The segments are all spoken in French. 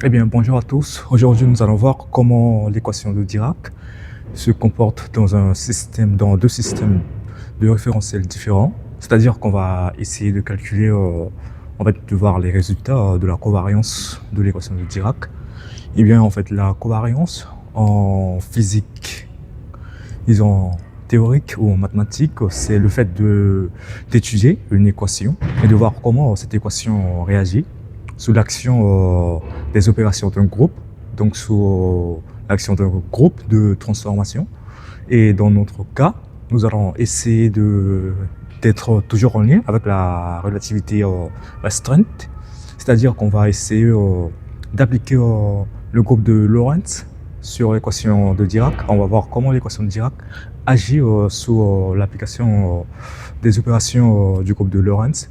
Eh bien, bonjour à tous. Aujourd'hui, nous allons voir comment l'équation de Dirac se comporte dans deux systèmes de référentiels différents. C'est-à-dire qu'on va essayer de calculer, de voir les résultats de la covariance de l'équation de Dirac. Eh bien, en fait, la covariance en physique, disons théorique ou en mathématiques, c'est le fait d'étudier une équation et de voir comment cette équation réagit sous l'action des opérations d'un groupe, donc sous l'action d'un groupe de transformation. Et dans notre cas, nous allons essayer d'être toujours en lien avec la relativité restreinte, c'est-à-dire qu'on va essayer d'appliquer le groupe de Lorentz sur l'équation de Dirac. On va voir comment l'équation de Dirac agit sous l'application des opérations du groupe de Lorentz.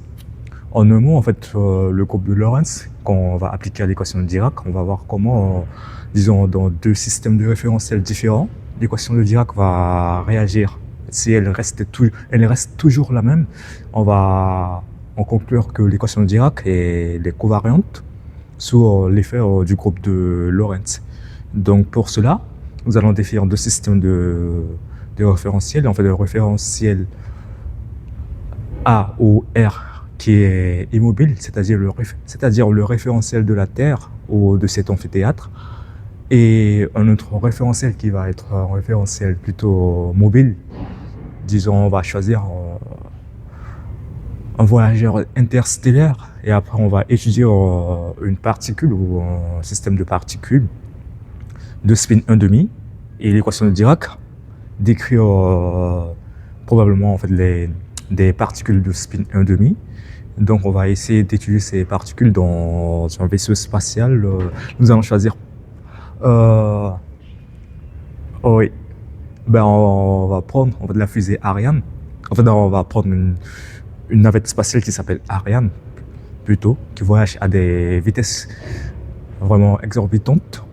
En un mot, en fait, le groupe de Lorentz, quand on va appliquer à l'équation de Dirac, on va voir comment, disons, dans deux systèmes de référentiels différents, l'équation de Dirac va réagir. Si elle reste toujours la même, on va en conclure que l'équation de Dirac est covariante sous l'effet du groupe de Lorentz. Donc pour cela, nous allons définir deux systèmes de référentiels. En fait, le référentiel A ou R qui est immobile, c'est-à-dire le référentiel de la Terre ou de cet amphithéâtre, et un autre référentiel qui va être un référentiel plutôt mobile. Disons, on va choisir un voyageur interstellaire et après on va étudier une particule ou un système de particules de spin 1,5, et l'équation de Dirac décrit probablement en fait des particules de spin 1,5. Donc on va essayer d'étudier ces particules dans un vaisseau spatial. Nous allons choisir oui, on va prendre en fait, la fusée Ariane. En fait, on va prendre une navette spatiale qui s'appelle Ariane, plutôt, qui voyage à des vitesses vraiment exorbitantes,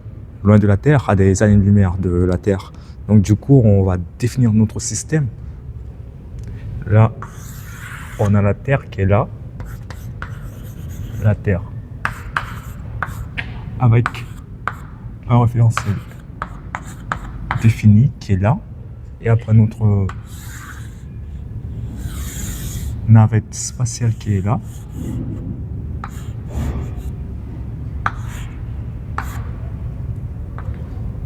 loin de la Terre, à des années-lumière de la Terre. Donc du coup, on va définir notre système. Là, on a la Terre qui est là. La Terre. Avec un référentiel défini qui est là. Et après notre navette spatiale qui est là.